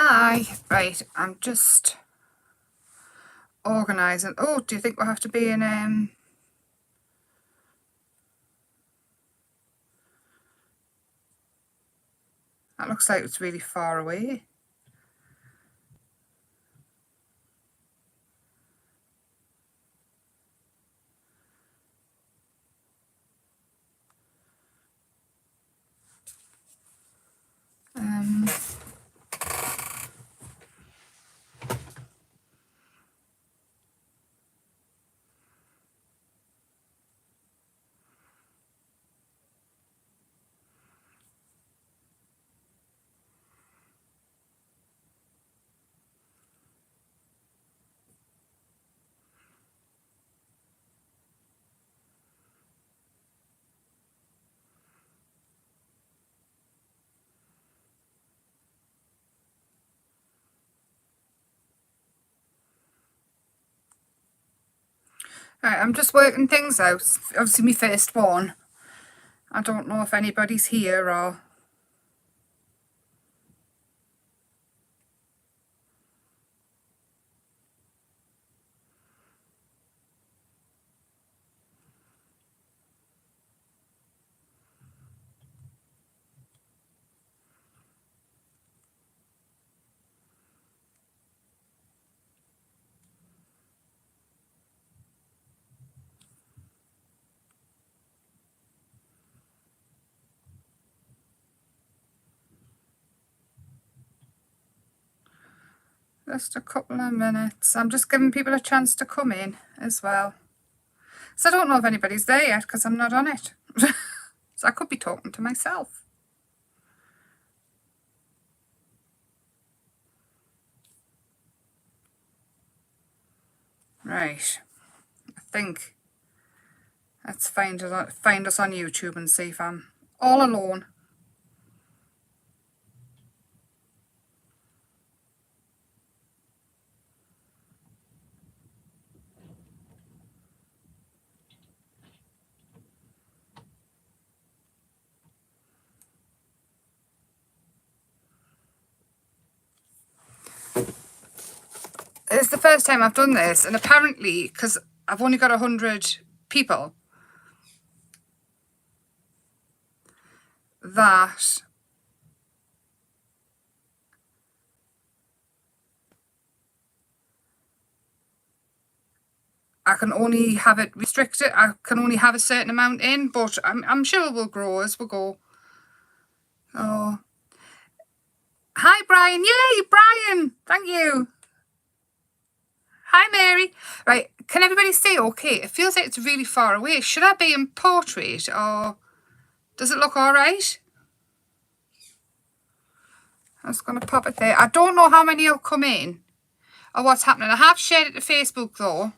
Hi, right, I'm just organising. Oh, do you think we'll have to be in, that looks like it's really far away. Um, right, I'm just working things out. Obviously, my first one. I don't know if anybody's here or... Just a couple of minutes. I'm just giving people a chance to come in as well. So I don't know if anybody's there yet because I'm not on it. So I could be talking to myself. Right. I think let's find us on YouTube and see if I'm all alone. It's the first time I've done this, and apparently, because I've only got 100 people, that I can only have it restricted. I can only have a certain amount in, but I'm sure we'll grow as we go. Oh, hi Brian! Yay, Brian! Thank you. Hi Mary. Right, can everybody see okay? It feels like it's really far away. Should I be in portrait or does it look all right? I'm just going to pop it there. I don't know how many will come in or what's happening. I have shared it to Facebook though.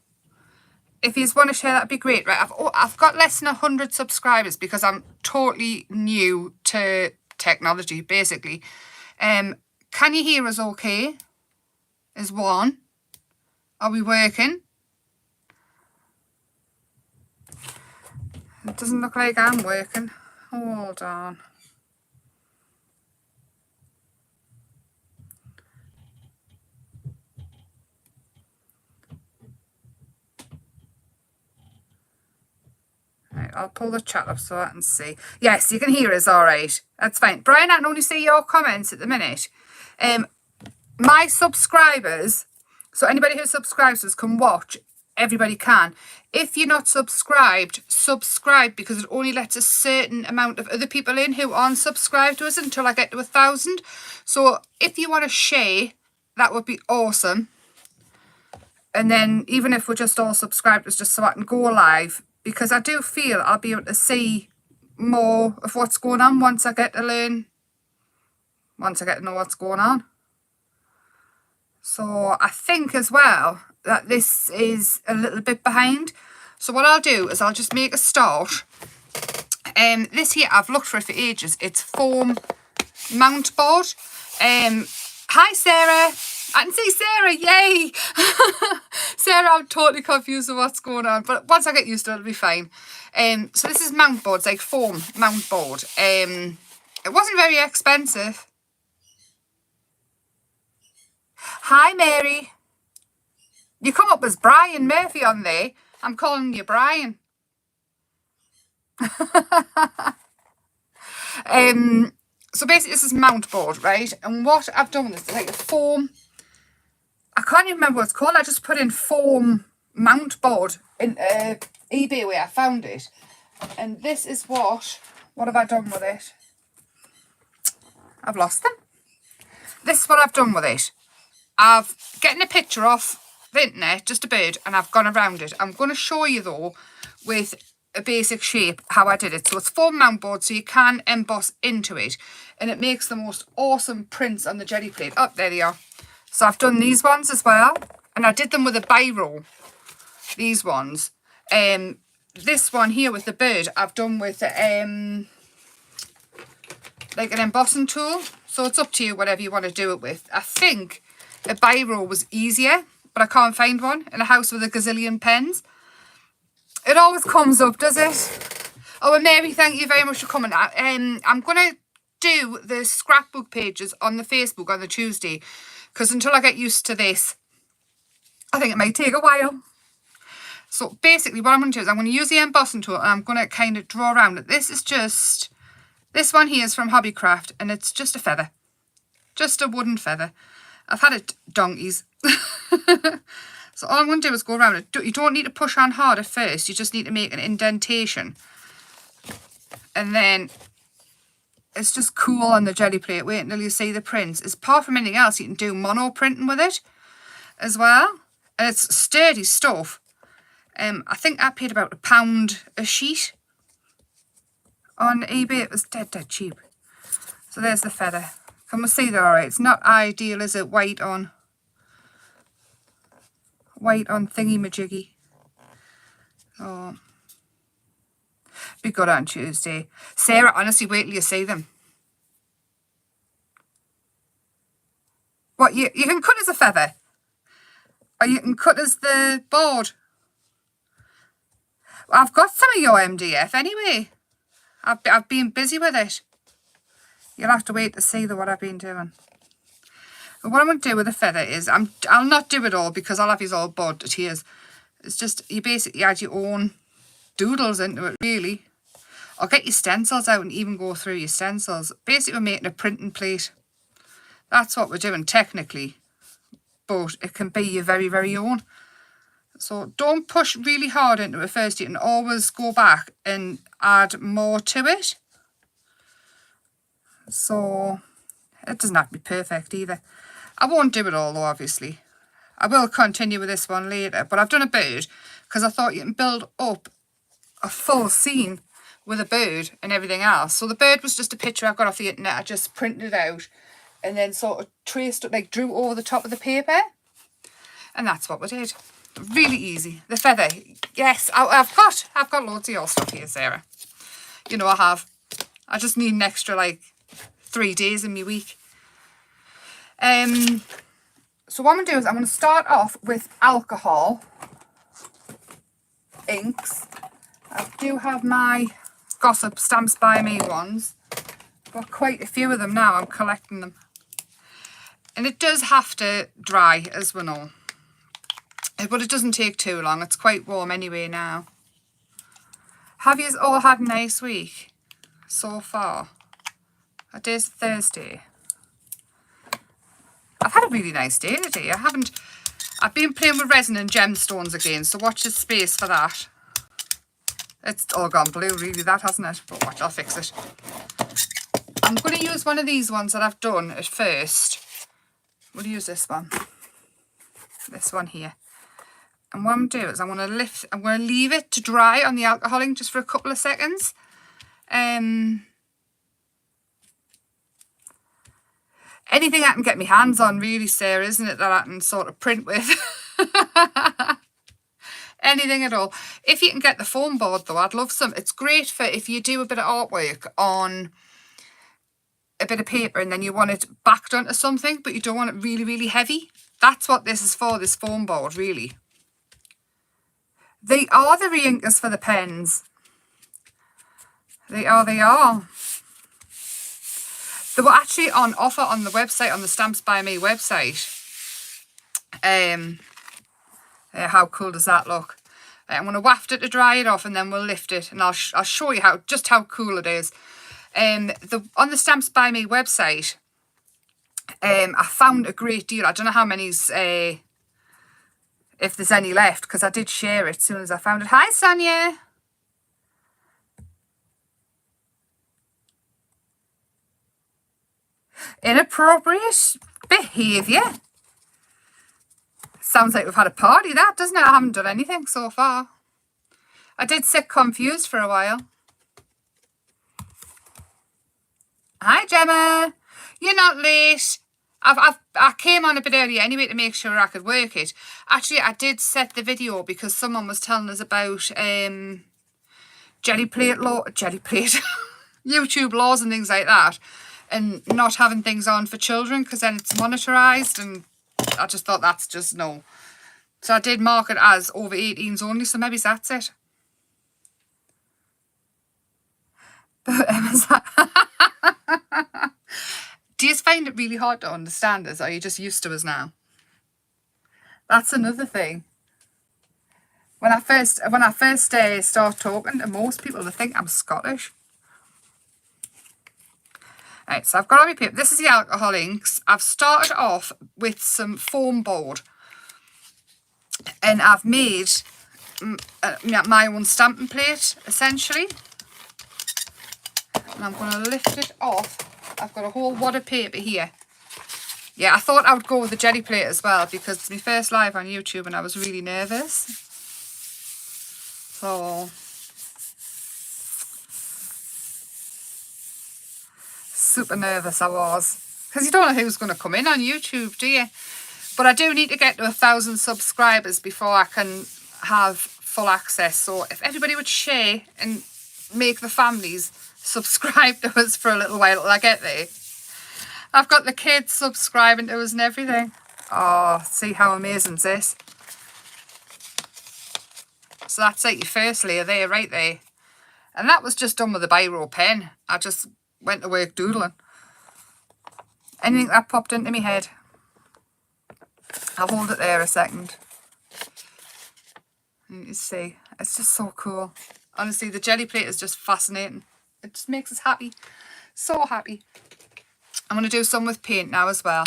If you want to share, that'd be great. Right, I've got less than 100 subscribers because I'm totally new to technology, basically. Can you hear us okay? Is one. Are we working? It doesn't look like I'm working. Hold on. Right, I'll pull the chat up so I can see. Yes, you can hear us all right. That's fine. Brian, I can only see your comments at the minute. My subscribers, so anybody who subscribes to us can watch. Everybody can. If you're not subscribed, subscribe because it only lets a certain amount of other people in who aren't subscribed to us until I get to 1,000. So if you want to share, that would be awesome. And then even if we're just all subscribed, it's just so I can go live, because I do feel I'll be able to see more of what's going on once I get to know what's going on. So I think as well that this is a little bit behind. So what I'll do is I'll just make a start. This here, I've looked for it for ages. It's foam mount board. Hi Sarah. I can see Sarah, yay! Sarah, I'm totally confused with what's going on, but once I get used to it, it'll be fine. So this is mount board, it's like foam mount board. It wasn't very expensive. Hi, Mary. You come up as Brian Murphy on there. I'm calling you Brian. So basically this is mount board, right? And what I've done with this is like a foam, I can't even remember what it's called. I just put in foam mount board in eBay where I found it. And this is what have I done with it? I've lost them. This is what I've done with it. I've getting a picture off the internet, just a bird, and I've gone around it. I'm going to show you though with a basic shape how I did it. So it's foam mount board, so you can emboss into it, and it makes the most awesome prints on the Gelli plate. Oh, there they are. So I've done these ones as well, and I did them with a biro. These ones. This one here with the bird, I've done with like an embossing tool. So it's up to you whatever you want to do it with. I think a biro was easier, but I can't find one in a house with a gazillion pens. It always comes up, does it? Oh, and Mary, thank you very much for coming. I'm going to do the scrapbook pages on the Facebook on the Tuesday, because until I get used to this, I think it might take a while. So basically what I'm going to do is I'm going to use the embossing tool, and I'm going to kind of draw around it. This one here is from Hobbycraft, and it's just a feather. Just a wooden feather. I've had it donkeys. So all I'm going to do is go around it. You don't need to push on hard at first. You just need to make an indentation. And then it's just cool on the Gelli plate. Wait until you see the prints. Apart from anything else, you can do mono printing with it as well. And it's sturdy stuff. I think I paid about £1 a sheet on eBay. It was dead cheap. So there's the feather. Can we see that all right? It's not ideal, is it? White on thingy-majiggy. Oh. Be good on Tuesday. Sarah, honestly, wait till you see them. What, you can cut as a feather? Or you can cut as the board? Well, I've got some of your MDF anyway. I've been busy with it. You'll have to wait to see what I've been doing. But what I'm going to do with the feather is, I'll not do it all because I'll have these all bored to tears. It's just, you basically add your own doodles into it, really. Or get your stencils out and even go through your stencils. Basically, we're making a printing plate. That's what we're doing technically. But it can be your very, very own. So don't push really hard into it first. You can always go back and add more to it. So it doesn't have to be perfect either. I won't do it all though, obviously. I will continue with this one later, but I've done a bird because I thought you can build up a full scene with a bird and everything else. So the bird was just a picture I got off the internet. I just printed it out and then sort of traced it, like drew over the top of the paper. And that's what we did. Really easy. The feather, yes, I've got loads of your stuff here, Sarah. You know I have. I just need an extra like 3 days in my week. So what I'm going to do is I'm going to start off with alcohol inks. I do have my Gossip Stamps by Me ones. I've got quite a few of them now. I'm collecting them. And it does have to dry, as we know. But it doesn't take too long. It's quite warm anyway now. Have you all had a nice week so far? Today's Thursday. I've had a really nice day today. I've been playing with resin and gemstones again, so watch this space for that. It's all gone blue really, that hasn't it? But watch, I'll fix it. I'm going to use one of these ones that I've done at first. We'll use this one. This one here. And what I'm going to do is I'm going to leave it to dry on the alcohol ink just for a couple of seconds. Anything I can get my hands on really, Sarah, isn't it, that I can sort of print with? Anything at all. If you can get the foam board though, I'd love some. It's great for if you do a bit of artwork on a bit of paper and then you want it backed onto something, but you don't want it really, really heavy. That's what this is for, this foam board, really. They are the re-inkers for the pens. They are. They were actually on offer on the website, on the Stamps by Me website. How cool does that look? I'm going to waft it to dry it off, and then we'll lift it, and I'll show you just how cool it is. On the Stamps by Me website, I found a great deal. I don't know how many's, if there's any left, because I did share it as soon as I found it. Hi, Sonia. Inappropriate behaviour. Sounds like we've had a party, that, doesn't it? I haven't done anything so far. I did sit confused for a while. Hi, Gemma. You're not late. I came on a bit earlier anyway to make sure I could work it. Actually, I did set the video because someone was telling us about jelly plate YouTube laws and things like that, and not having things on for children because then it's monitorised, and I just thought that's just no. So I did mark it as over 18s only, so maybe that's it. But Emma's like, do you find it really hard to understand us, or are you just used to us now? That's another thing. When I first start talking to most people, they think I'm Scottish. Right, so I've got all my paper. This is the alcohol inks. I've started off with some foam board, and I've made my own stamping plate, essentially. And I'm going to lift it off. I've got a whole wad of paper here. Yeah, I thought I would go with the jelly plate as well because it's my first live on YouTube and I was really nervous. So, super nervous I was. Because you don't know who's going to come in on YouTube, do you? But I do need to get to 1,000 subscribers before I can have full access. So if everybody would share and make the families subscribe to us for a little while till I get there. I've got the kids subscribing to us and everything. Oh, see how amazing is this? So that's like your first layer there, right there. And that was just done with a biro pen. I just went to work doodling. Anything that popped into my head. I'll hold it there a second. You can see, it's just so cool. Honestly, the jelly plate is just fascinating. It just makes us happy. So happy. I'm going to do some with paint now as well.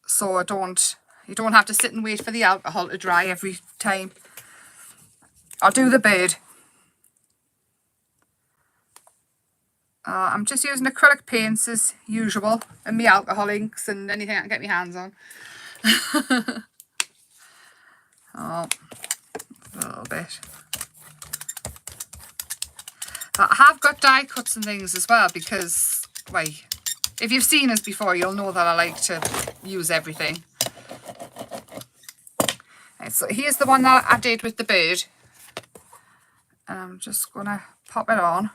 So you don't have to sit and wait for the alcohol to dry every time. I'll do the bird. I'm just using acrylic paints as usual, and my alcohol inks and anything I can get my hands on. Oh, a little bit. But I have got die cuts and things as well because, well, if you've seen us before, you'll know that I like to use everything. Right, so here's the one that I did with the bird. And I'm just going to pop it on.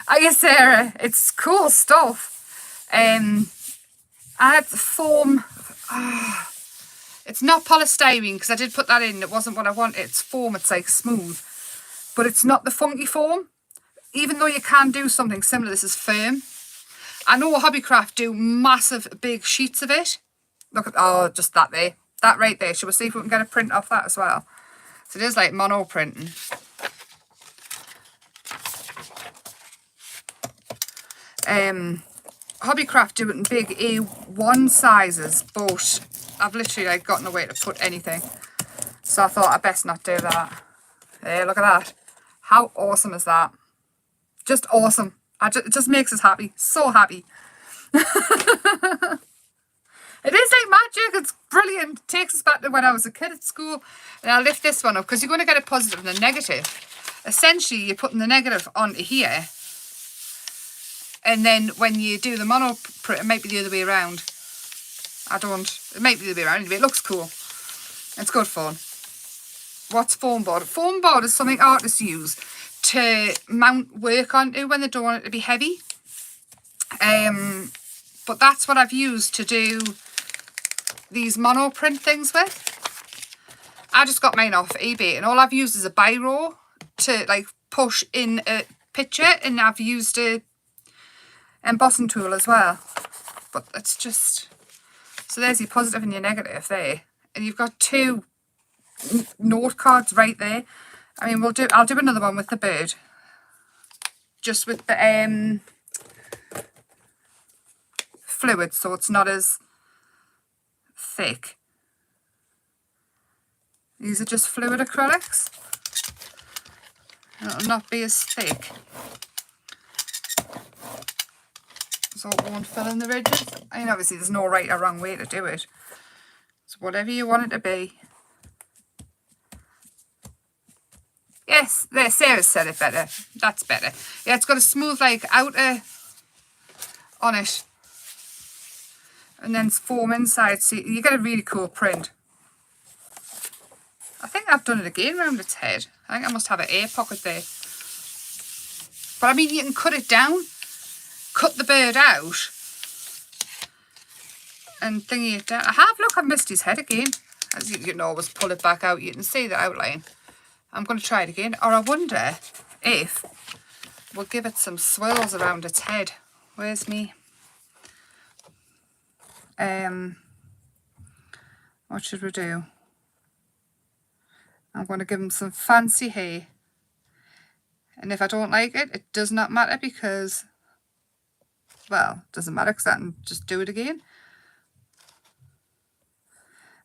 Oh, yes, Sarah, it's cool stuff. I had foam. It's not polystyrene because I did put that in. It wasn't what I wanted. It's foam. It's like smooth. But it's not the funky foam. Even though you can do something similar, this is firm. I know Hobbycraft do massive big sheets of it. Look at, oh, just that there. That right there. Shall we see if we can get a print off that as well? So it is like mono printing. Hobbycraft do it in big A1 sizes, but I've literally like got nowhere to put anything. So I thought I'd best not do that. Hey, look at that. How awesome is that? Just awesome. It just makes us happy. So happy. It is like magic. It's brilliant. It takes us back to when I was a kid at school. And I'll lift this one up because you're going to get a positive and a negative. Essentially, you're putting the negative onto here. And then when you do the mono print, it might be the other way around. It might be the other way around. Anyway, it looks cool. It's good fun. What's foam board? Foam board is something artists use to mount work onto when they don't want it to be heavy. But that's what I've used to do these mono print things with. I just got mine off eBay, and all I've used is a biro to like push in a picture, and I've used a embossing tool as well. but it's just, so there's your positive and your negative there, and you've got 2 note cards right there. I mean, I'll do another one with the bird, just with the fluid, so it's not as thick. These are just fluid acrylics. It'll not be as thick, so it won't fill in the ridges. I mean, obviously there's no right or wrong way to do it. So whatever you want it to be. Yes, there, Sarah said it better. That's better. Yeah, it's got a smooth like outer on it, and then foam inside, so you get a really cool print. I think I've done it again around its head. I think I must have an air pocket there. But I mean, you can cut it down, cut the bird out, and thingy it down. Look, I've missed his head again. As you can always pull it back out, you can see the outline. I'm going to try it again. Or I wonder if we'll give it some swirls around its head. Where's me? What should we do? I'm going to give him some fancy hair. And if I don't like it, it does not matter because, well, it doesn't matter because I can just do it again.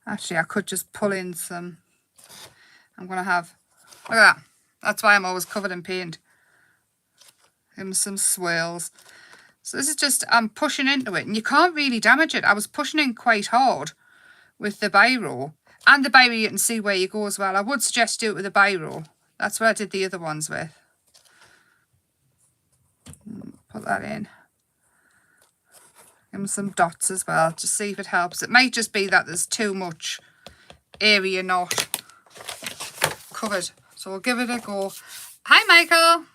Actually, I could just pull in some. I'm going to have, look at that. That's why I'm always covered in paint. Give him some swirls. So this is just, I'm pushing into it. And you can't really damage it. I was pushing in quite hard with the biro. And the biro, you can see where you go as well. I would suggest do it with a biro. That's what I did the other ones with. Put that in. Give them some dots as well, just see if it helps. It might just be that there's too much area not covered. So we'll give it a go. Hi, Michael.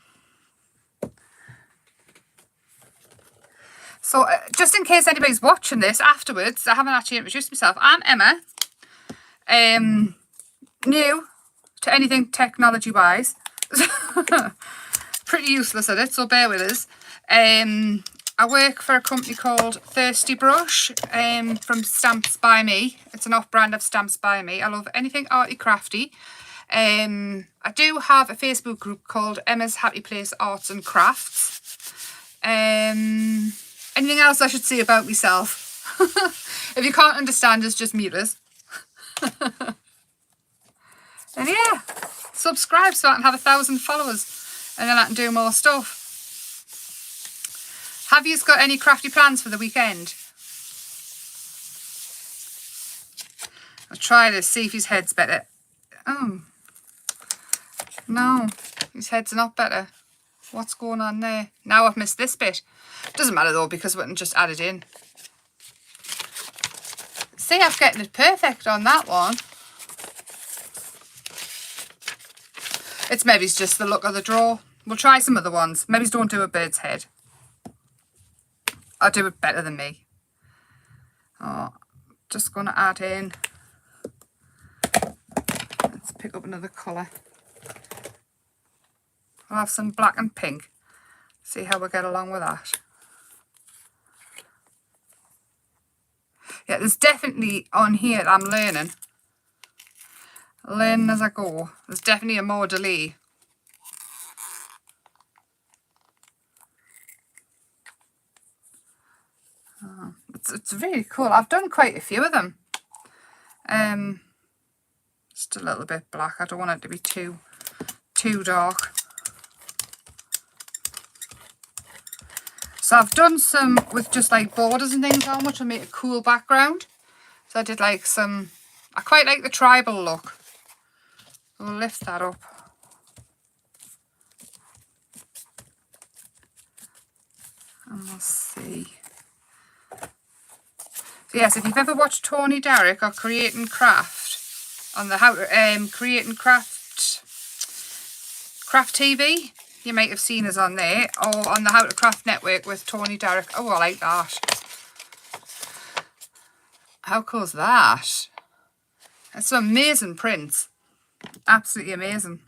So just in case anybody's watching this afterwards, I haven't actually introduced myself. I'm Emma. New to anything technology wise. Pretty useless at it, so bear with us. I work for a company called Thirsty Brush from Stamps by Me. It's an off-brand of Stamps by Me. I love anything arty crafty. I do have a Facebook group called Emma's Happy Place Arts and Crafts. Anything else I should say about myself? If you can't understand us, just mute us. And yeah, subscribe so I can have 1,000 followers and then I can do more stuff. Have you got any crafty plans for the weekend? I'll try this, see if his head's better. Oh, no, his head's not better. What's going on there? Now I've missed this bit. Doesn't matter though, because we can just add it in. See, I'm getting it perfect on that one. It's maybe it's just the look of the draw. We'll try some other ones. Maybe don't do a bird's head. I'll do it better than me. Oh, just going to add in. Let's pick up another colour. I'll have some black and pink. See how we get along with that. Yeah, there's definitely on here that I'm learning. Learning as I go. There's definitely a more delay. Oh, it's really cool. I've done quite a few of them. Just a little bit black. I don't want it to be too dark. So I've done some with just like borders and things on, which will make a cool background. So I did like some, I quite like the tribal look. We'll lift that up. And we'll see. So yes, if you've ever watched Tony Derrick or Creating Craft on the Creating Craft TV, you might have seen us on there, or on the How to Craft Network with Tony Derrick. Oh, I like that. How cool is that? That's some amazing prints. Absolutely amazing.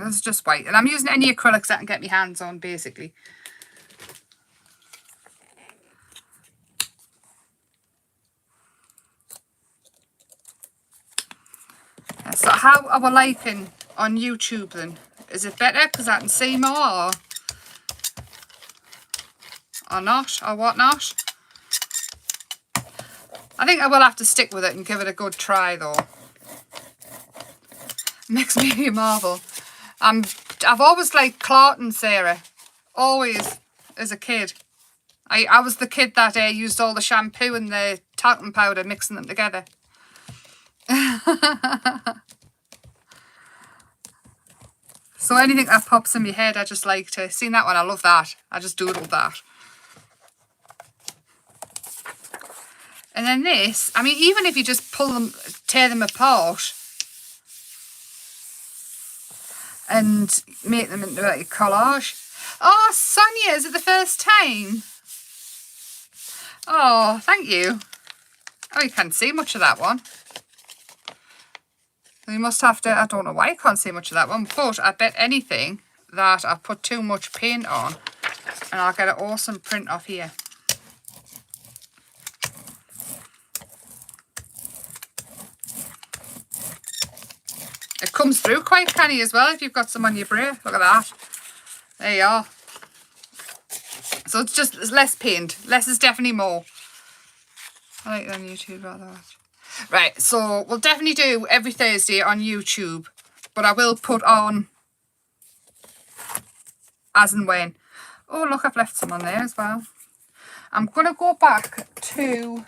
This is just white. And I'm using any acrylics that I can get my hands on, basically. So how are we liking on YouTube then? Is it better because I can see more or not or whatnot? I think I will have to stick with it and give it a good try though. Makes me marvel. I've always liked Clartin, Sarah. Always as a kid. I was the kid that used all the shampoo and the talcum powder, mixing them together. So anything that pops in my head, I just like to. Seen that one, I love that. I just doodled that. And then this, I mean, even if you just pull them, tear them apart and make them into like a collage. Oh, Sonia, is it the first time? Oh, thank you. Oh, you can't see much of that one. You must have to, I don't know why you can't see much of that one, but I bet anything that I put too much paint on and I'll get an awesome print off here. It comes through quite canny as well if you've got some on your braid. Look at that. There you are. So it's less paint. Less is definitely more. I like it on YouTube rather much. Right, so we'll definitely do every Thursday on YouTube, but I will put on as and when. Oh, look, I've left some on there as well. I'm going to go back to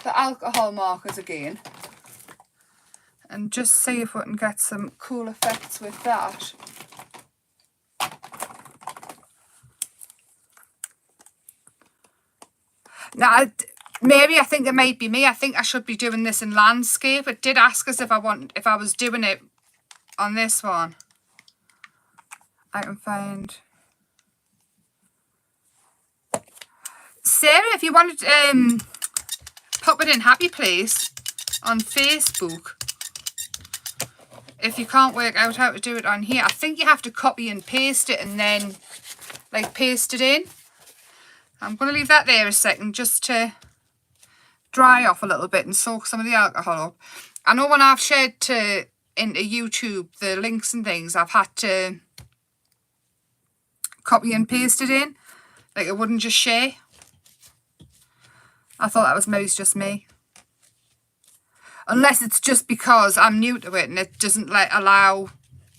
the alcohol markers again and just see if we can get some cool effects with that. Now, maybe I think it might be me. I think I should be doing this in landscape. It did ask us if I was doing it on this one. I can find. Sarah, if you wanted to pop it in Happy Place on Facebook, if you can't work out how to do it on here, I think you have to copy and paste it and then like paste it in. I'm going to leave that there a second just to dry off a little bit and soak some of the alcohol up. I know when I've shared into YouTube the links and things, I've had to copy and paste it in, like it wouldn't just share. I thought that was maybe just me. Unless it's just because I'm new to it and it doesn't allow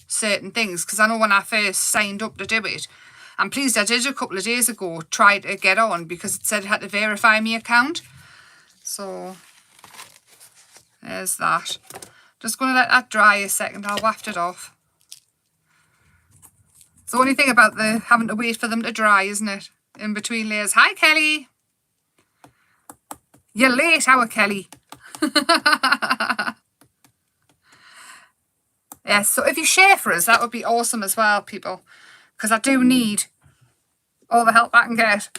certain things. Because I know when I first signed up to do it, I'm pleased I did a couple of days ago, try to get on because it said it had to verify my account. So there's that. Just going to let that dry a second. I'll waft it off. It's the only thing about the having to wait for them to dry, isn't it? In between layers. Hi, Kelly. You're late, how are Kelly? Yeah, so if you share for us, that would be awesome as well, people. Because I do need all the help I can get.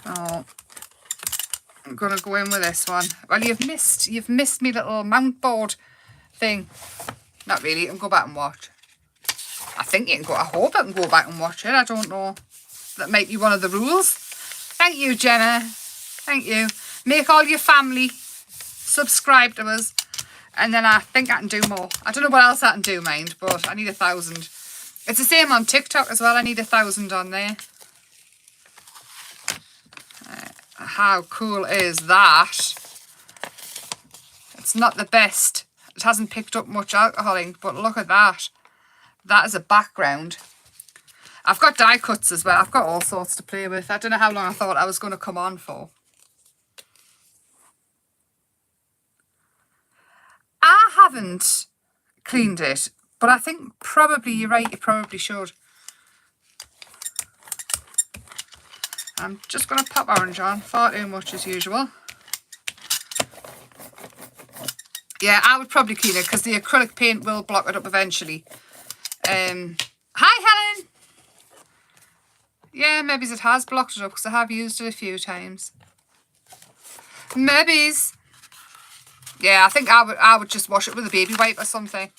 Oh, I'm gonna go in with this one. Well, you've missed me little mount board thing. Not really. You can go back and watch. I think you can go. I hope I can go back and watch it. I don't know. That might be one of the rules. Thank you, Jenna. Thank you. Make all your family subscribe to us, and then I think I can do more. I don't know what else I can do, mind, but I need 1,000. It's the same on TikTok as well. I need 1,000 on there. How cool is that? It's not the best. It hasn't picked up much alcohol ink, but look at that. That is a background. I've got die cuts as well. I've got all sorts to play with. I don't know how long I thought I was going to come on for. I haven't cleaned it, but I think probably you're right. You probably should. I'm just going to pop orange on. Far too much as usual. Yeah, I would probably clean it because the acrylic paint will block it up eventually. Hi, Helen. Yeah, maybe it has blocked it up because I have used it a few times. Maybe. Yeah, I think I would just wash it with a baby wipe or something.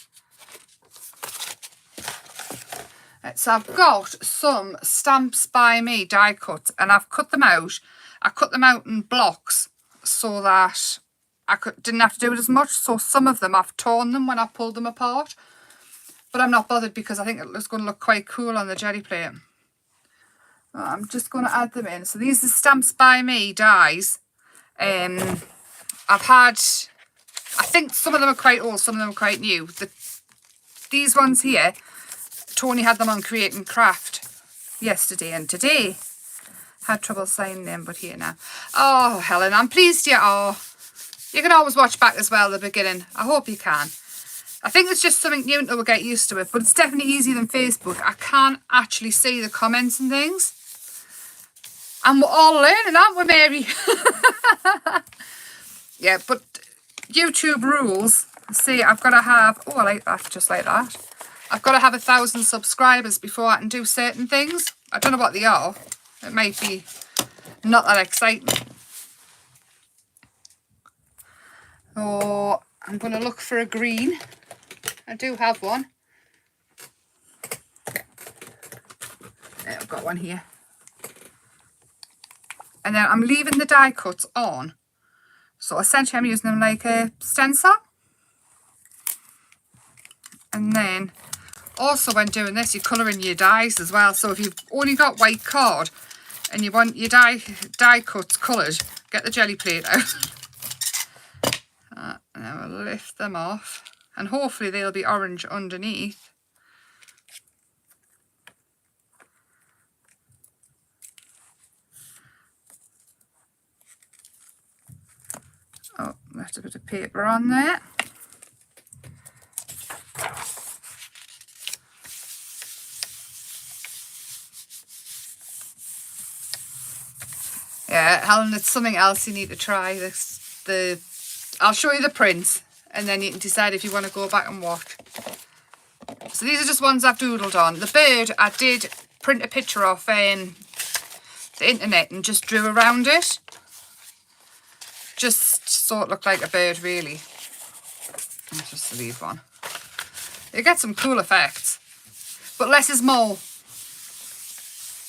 Right, so I've got some Stamps by Me die cuts, and I've cut them out. I cut them out in blocks so that didn't have to do it as much. So some of them I've torn them when I pulled them apart, but I'm not bothered because I think it's going to look quite cool on the jelly plate. I'm just going to add them in. So these are Stamps by Me dies. I've had, I think some of them are quite old, some of them are quite new. These ones here, Tony had them on Create and Craft yesterday and today. Had trouble signing them, but here now. Oh, Helen, I'm pleased you are. You can always watch back as well at the beginning. I hope you can. I think it's just something new until we get used to it, but it's definitely easier than Facebook. I can't actually see the comments and things. And we're all learning, aren't we, Mary? Yeah, but YouTube rules say I've got to have, oh, I like that, just like that. I've got to have 1,000 subscribers before I can do certain things. I don't know what they are. It might be not that exciting. Oh, I'm going to look for a green. I do have one. Yeah, I've got one here. And then I'm leaving the die cuts on. So essentially I'm using them like a stencil. And then also when doing this, you're colouring your dies as well. So if you've only got white card and you want your die cuts coloured, get the jelly plate out. And then we'll lift them off. And hopefully they'll be orange underneath. Oh, left a bit of paper on there. Yeah, Helen, it's something else you need to try. I'll show you the print, and then you can decide if you want to go back and watch. So these are just ones I've doodled on. The bird, I did print a picture off the internet and just drew around it. Just so it looked like a bird, really. Let's just leave one. You get some cool effects, but less is more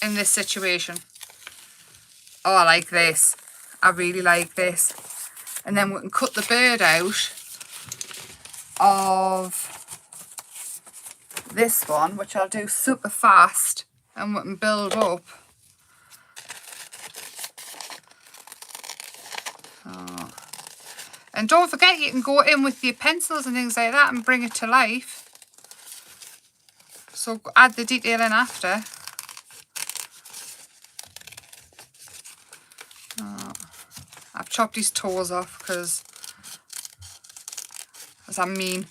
in this situation. Oh, I like this. I really like this. And then we can cut the bird out of this one, which I'll do super fast, and we can build up. Oh. And don't forget, you can go in with your pencils and things like that and bring it to life. So add the detail in after. Oh. I've chopped his toes off because I'm mean.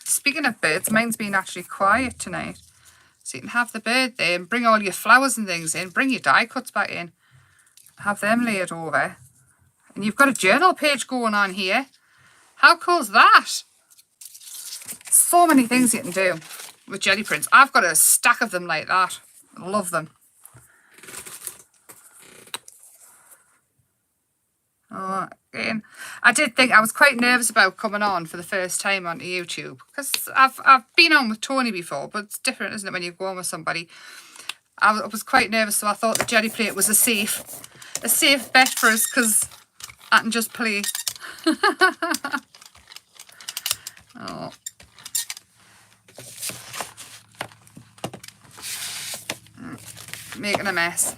Speaking of birds, mine's been actually quiet tonight. So you can have the bird there and bring all your flowers and things in. Bring your die cuts back in. Have them laid over. And you've got a journal page going on here. How cool is that? So many things you can do with jelly prints. I've got a stack of them like that. I love them. Oh, again, I did think I was quite nervous about coming on for the first time onto YouTube, because I've been on with Tony before, but it's different, isn't it, when you go on with somebody. I was quite nervous, so I thought the jelly plate was a safe bet for us, because I can just play. Oh. Making a mess.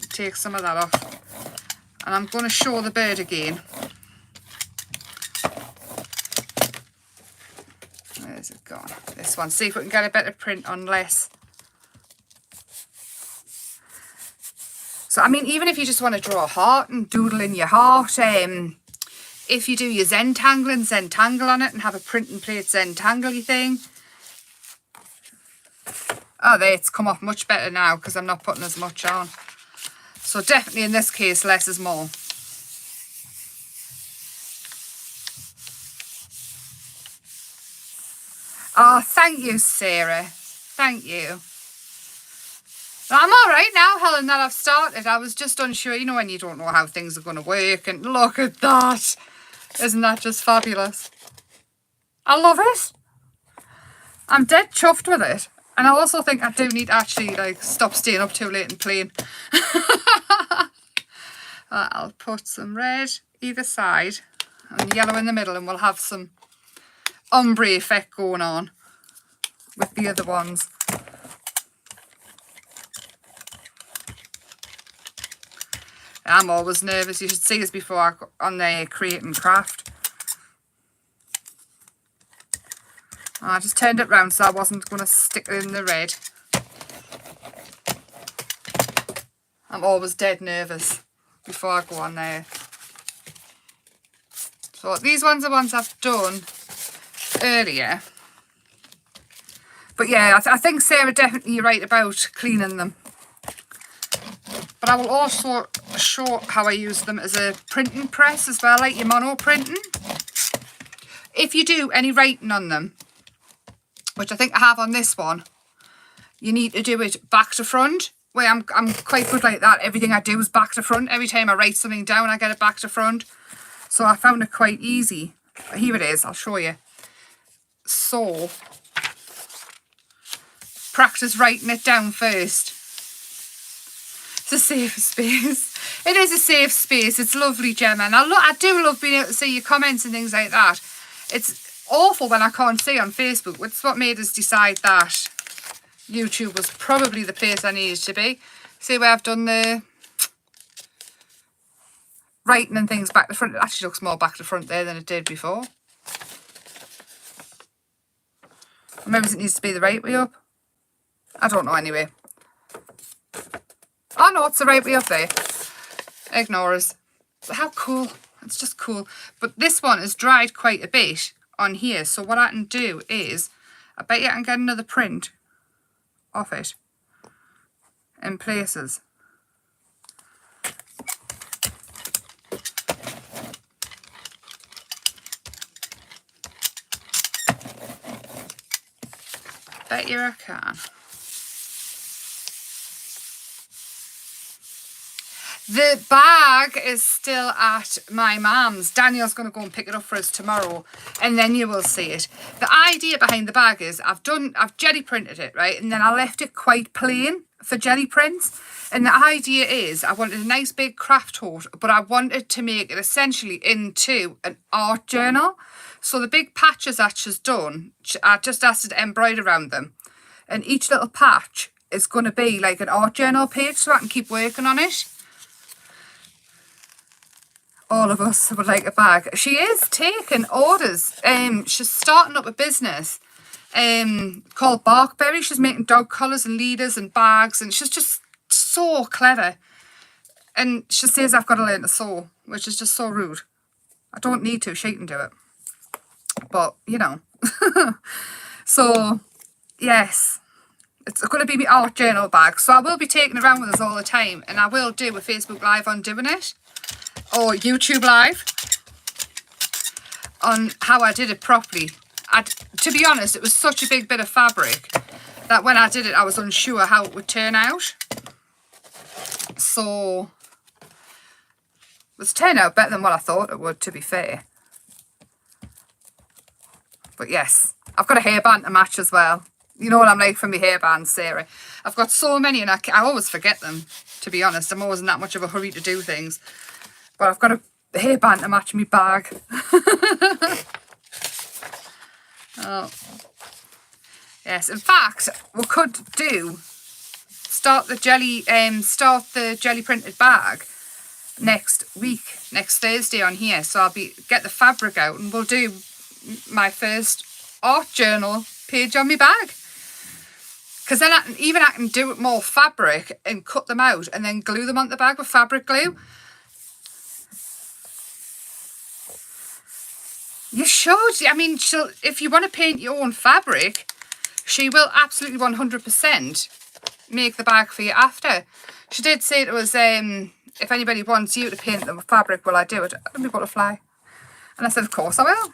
Take some of that off. And I'm going to show the bird again. Where's it gone? This one. See if we can get a better print on less. So, I mean, even if you just want to draw a heart and doodle in your heart, if you do your Zentangle on it and have a print and plate Zentangle thing. Oh, there, it's come off much better now because I'm not putting as much on. So definitely in this case, less is more. Oh, thank you, Sarah. Thank you. I'm all right now, Helen, that I've started. I was just unsure, you know, when you don't know how things are going to work. And look at that. Isn't that just fabulous? I love it. I'm dead chuffed with it. And I also think I do need to actually, like, stop staying up too late and playing. I'll put some red either side and yellow in the middle, and we'll have some ombre effect going on with the other ones. I'm always nervous. You should see us before I go on there creating craft. I just turned it round so I wasn't going to stick it in the red. I'm always dead nervous before I go on there. So these ones are ones I've done earlier. But yeah, I think Sarah definitely you're right about cleaning them. But I will also show how I use them as a printing press as well, like your mono printing. If you do any writing on them, which I think I have on this one, you need to do it back to front. Where I'm quite good like that. Everything I do is back to front. Every time I write something down, I get it back to front. So I found it quite easy. Here it is, I'll show you. So, practice writing it down first. It's a safe space. It is a safe space. It's lovely, Gemma. And I do love being able to see your comments and things like that. It's awful when I can't see on Facebook. It's what made us decide that YouTube was probably the place I needed to be. See where I've done the writing and things back to front. It actually looks more back to front there than it did before. Or maybe it needs to be the right way up. I don't know anyway. Oh no, it's the right way up there. Ignore us. But how cool. It's just cool. But this one is dried quite a bit on here. So what I can do is, I bet you I can get another print off it in places. Bet you I can. The bag is still at my mum's. Daniel's going to go and pick it up for us tomorrow, and then you will see it. The idea behind the bag is I've jelly printed it, right? And then I left it quite plain for jelly prints. And the idea is I wanted a nice big craft tote, but I wanted to make it essentially into an art journal. So the big patches that she's done, I just asked her to embroider around them. And each little patch is going to be like an art journal page, so I can keep working on it. All of us would like a bag. She is taking orders. She's starting up a business called Barkberry. She's making dog collars and leaders and bags, and she's just so clever. And she says I've got to learn to sew, which is just so rude. I don't need to. She can do it. But, you know. So, yes. It's going to be my art journal bag. So I will be taking it around with us all the time. And I will do a Facebook Live on doing it. Or YouTube Live on how I did it properly. To be honest, it was such a big bit of fabric that when I did it, I was unsure how it would turn out. So it's turned out better than what I thought it would, to be fair. But yes, I've got a hairband to match as well. You know what I'm like for my hairbands, Sarah. I've got so many and I always forget them, to be honest. I'm always in that much of a hurry to do things. But I've got a hairband to match my bag. Oh. Yes, in fact, we could start the jelly printed bag next week, next Thursday on here. So I'll get the fabric out and we'll do my first art journal page on my bag. Because then I can do it more fabric and cut them out and then glue them onto the bag with fabric glue. You should. I mean, if you want to paint your own fabric, she will absolutely 100% make the bag for you after. She did say to us, if anybody wants you to paint them with fabric, will I do it? Let me butterfly. And I said, of course I will.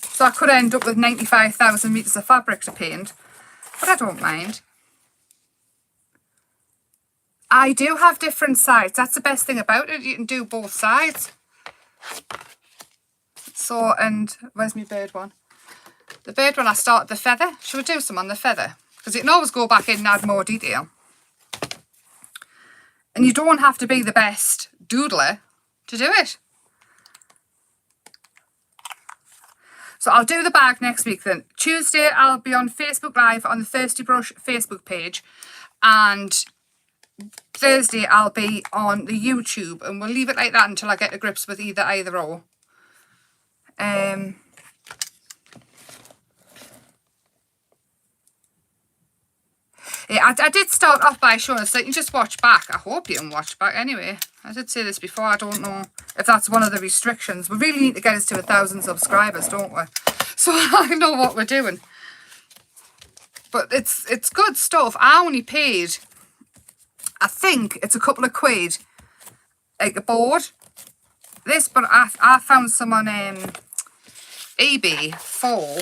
So I could end up with 95,000 metres of fabric to paint, but I don't mind. I do have different sides. That's the best thing about it. You can do both sides. So, and where's my bird one? The bird one, I started the feather. Should we do some on the feather? Because you can always go back in and add more detail. And you don't have to be the best doodler to do it. So I'll do the bag next week then. Tuesday, I'll be on Facebook Live on the Thirsty Brush Facebook page. And Thursday, I'll be on the YouTube. And we'll leave it like that until I get to grips with either or. Yeah, I did start off by showing us that you can just watch back. I hope you can watch back anyway. I did say this before. I don't know if that's one of the restrictions. We really need to get us to 1,000 subscribers, don't we? So I know what we're doing. But it's good stuff. I only paid, I think it's a couple of quid, like a board. This, but I found some on eBay for,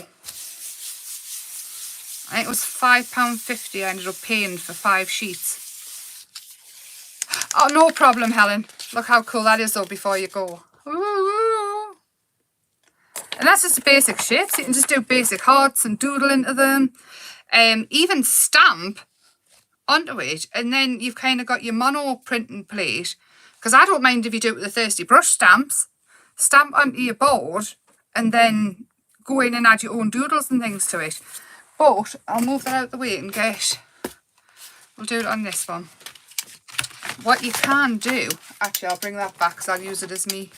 I think it was £5.50 I ended up paying for 5 sheets. Oh, no problem, Helen. Look how cool that is, though, before you go. Ooh. And that's just the basic shapes. You can just do basic hearts and doodle into them. Even stamp onto it. And then you've kind of got your mono printing plate. Because I don't mind if you do it with the Thirsty Brush stamps. Stamp onto your board. And then go in and add your own doodles and things to it. But I'll move that out of the way and we'll do it on this one. What you can do, actually I'll bring that back because I'll use it as me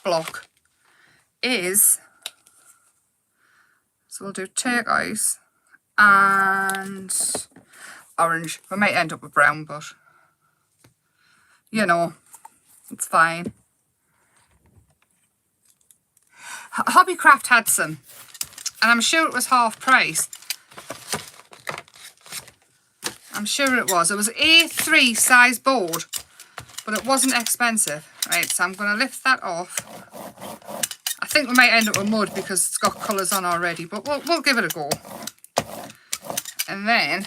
block, is, so we'll do turquoise and orange. We might end up with brown, but you know, it's fine. Hobbycraft had some, and I'm sure it was half price. I'm sure it was. It was A3 size board, but it wasn't expensive. Right, so I'm going to lift that off. I think we might end up with mud because it's got colours on already, but we'll give it a go. And then,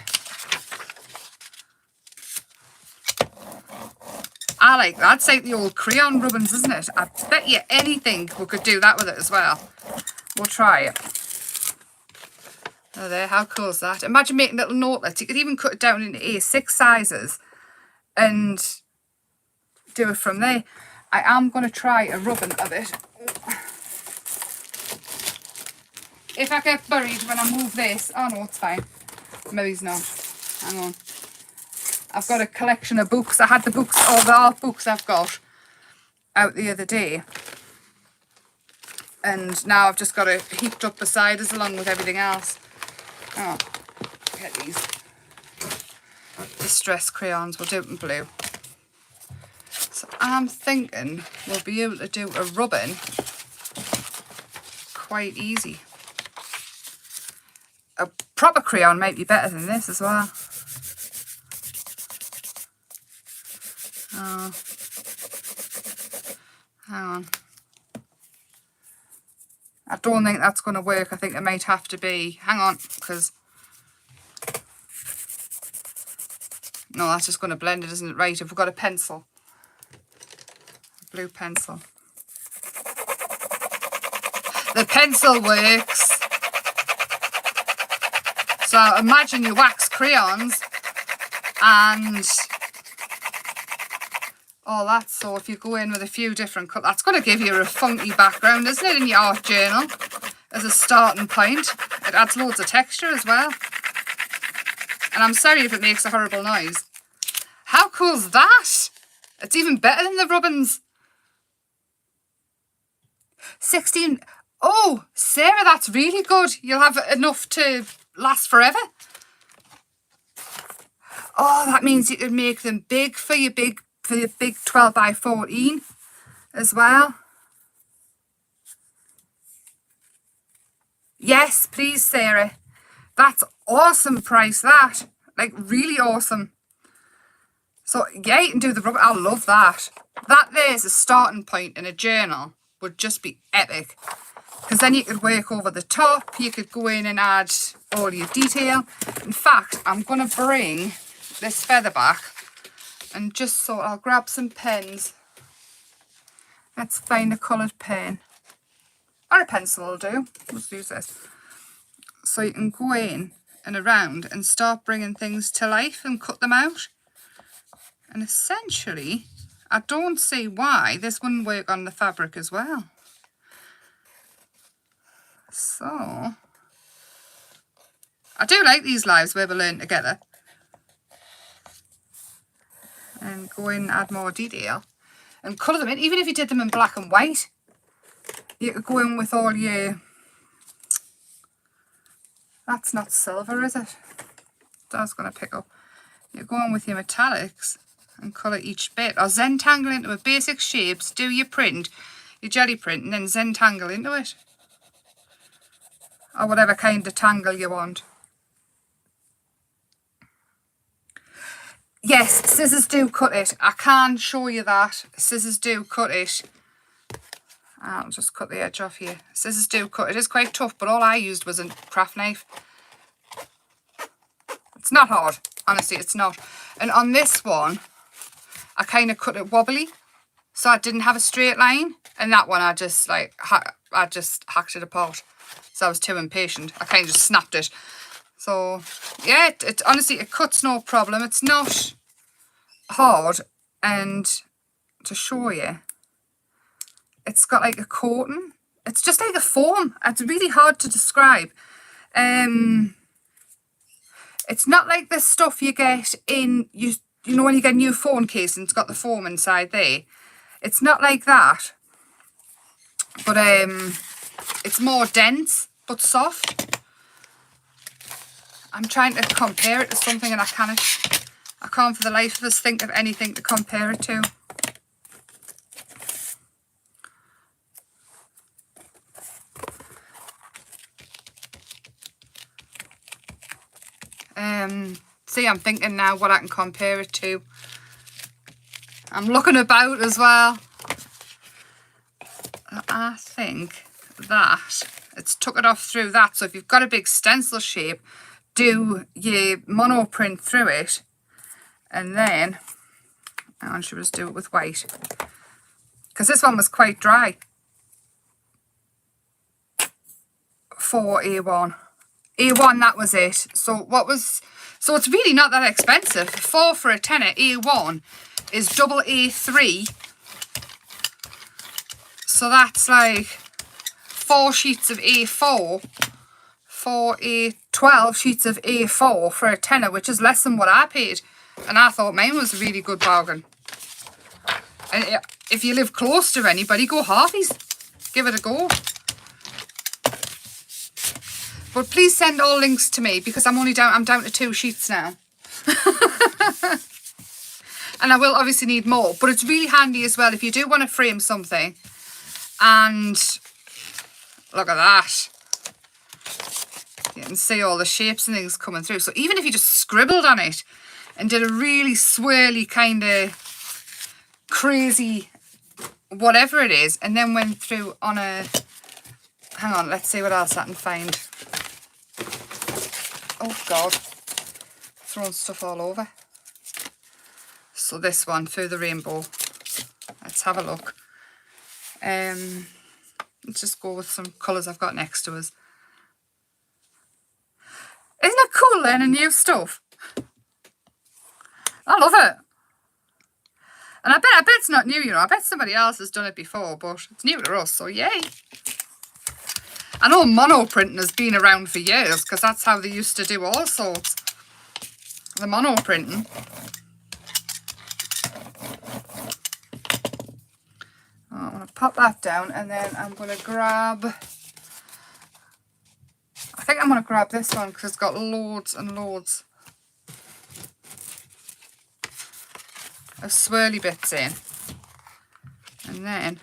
I like that. It's like the old crayon ribbons, isn't it? I bet you anything we could do that with it as well. We'll try it. Oh, there, how cool is that? Imagine making little notelets. You could even cut it down into A6 sizes and do it from there. I am going to try a rubbing of it. If I get buried when I move this, oh no, it's fine. Maybe it's not. Hang on. I've got a collection of books. I had the books, all the art books I've got out the other day. And now I've just got it heaped up beside us along with everything else. Oh, get these distress crayons. We'll do it in blue. So I'm thinking we'll be able to do a rubbing quite easy. A proper crayon might be better than this as well. Oh, hang on. I don't think that's going to work. I think it might have to be, hang on, because, no, that's just going to blend it, isn't it? Right, if we've got a pencil, a blue pencil. The pencil works. So imagine your wax crayons and all that. So if you go in with a few different colours, that's going to give you a funky background, isn't it, in your art journal as a starting point. It adds loads of texture as well. And I'm sorry if it makes a horrible noise. How cool's that? It's even better than the rubbins. 16. Oh, Sarah, that's really good. You'll have enough to last forever. Oh, that means you can make them big for your big 12 by 14 as well. Yes, please, Sarah. That's awesome price, that. Like, really awesome. So, yeah, you can do the rubber. I love that. That there's a starting point in a journal would just be epic. Because then you could work over the top. You could go in and add all your detail. In fact, I'm going to bring this feather back And just so I'll grab some pens. Let's find a coloured pen. Or a pencil will do. Let's use this. So you can go in and around and start bringing things to life and cut them out. And essentially, I don't see why this wouldn't work on the fabric as well. So, I do like these lives where we learn together. And go in and add more detail. And colour them in, even if you did them in black and white. You could go in with all your... That's not silver, is it? That's going to pick up. You go in with your metallics and colour each bit. Or Zentangle into it. Basic shapes. Do your print, your jelly print, and then Zentangle into it. Or whatever kind of tangle you want. Yes, scissors do cut it. I can show you that. Scissors do cut it. I'll just cut the edge off here. Scissors do cut. It is quite tough, but all I used was a craft knife. It's not hard. Honestly, it's not. And on this one, I kind of cut it wobbly. So I didn't have a straight line. And that one, I just hacked it apart. So I was too impatient. I kind of just snapped it. So, yeah, it honestly, it cuts no problem. It's not hard. And to show you, it's got like a coating. It's just like a foam. It's really hard to describe. It's not like the stuff you get in, you know when you get a new phone case and it's got the foam inside there. It's not like that. But it's more dense, but soft. I'm trying to compare it to something and I can't for the life of us think of anything to compare it to. See, I'm thinking now what I can compare it to. I'm looking about as well. I think that it's took it off through that. So if you've got a big stencil shape, do your mono print through it, and then I should just do it with white because this one was quite dry for A1. A1, that was it. So it's really not that expensive. 4 for a tenner. A1 is double A3, so that's like 4 sheets of A4. 12 sheets of A4 for a tenner, which is less than what I paid. And I thought mine was a really good bargain. And if you live close to anybody, go halfies. Give it a go. But please send all links to me because I'm down to 2 sheets now. And I will obviously need more. But it's really handy as well if you do want to frame something. And look at that. You can see all the shapes and things coming through. So even if you just scribbled on it and did a really swirly kind of crazy whatever it is, and then went through on a... Hang on, let's see what else I can find. Oh, God. Throwing stuff all over. So this one, Through the Rainbow. Let's have a look. Let's just go with some colours I've got next to us. Isn't it cool learning new stuff? I love it. And I bet it's not new, you know. I bet somebody else has done it before, but it's new to us, so yay. I know mono printing has been around for years because that's how they used to do all sorts. The mono printing. I'm going to pop that down and then I'm going to grab... I think I'm going to grab this one because it's got loads and loads of swirly bits in. And then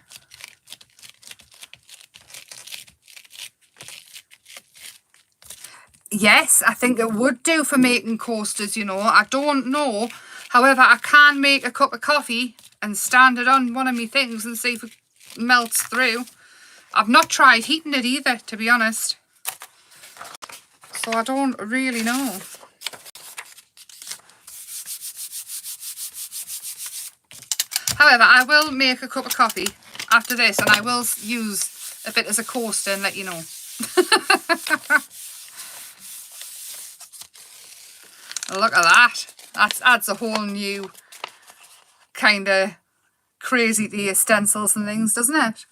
yes, I think it would do for making coasters, you know. I don't know. However, I can make a cup of coffee and stand it on one of my things and see if it melts through. I've not tried heating it either, to be honest. So I don't really know. However, I will make a cup of coffee after this, and I will use a bit as a coaster and let you know. Look at that. That adds a whole new kind of crazy to your stencils and things, doesn't it?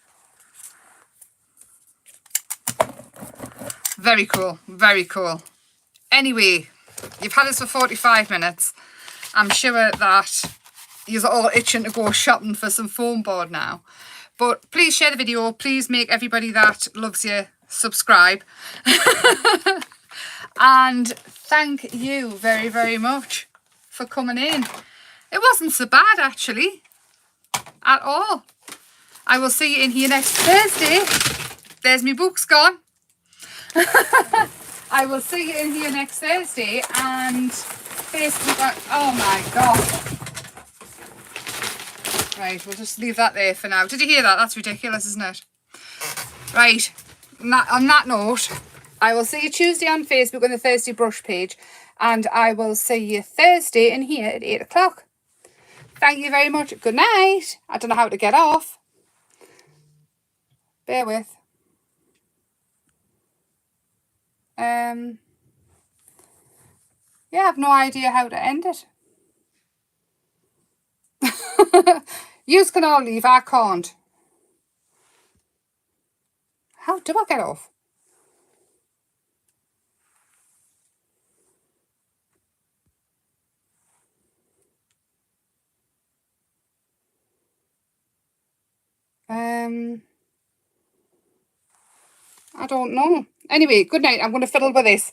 Very cool. Very cool. Anyway, you've had us for 45 minutes. I'm sure that you're all itching to go shopping for some foam board now. But please share the video. Please make everybody that loves you subscribe. And thank you very, very much for coming in. It wasn't so bad, actually, at all. I will see you in here next Thursday. There's my books gone. I will see you in here next Thursday, and Facebook. Oh my God. Right, we'll just leave that there for now. Did you hear that? That's ridiculous, isn't it? Right, on that note, I will see you Tuesday on Facebook on the Thursday Brush page, and I will see you Thursday in here at 8 o'clock. Thank you very much. Good night. I don't know how to get off. Bear with. Yeah, I have no idea how to end it. Yous can all leave, I can't. How do I get off? I don't know. Anyway, good night. I'm going to fiddle with this.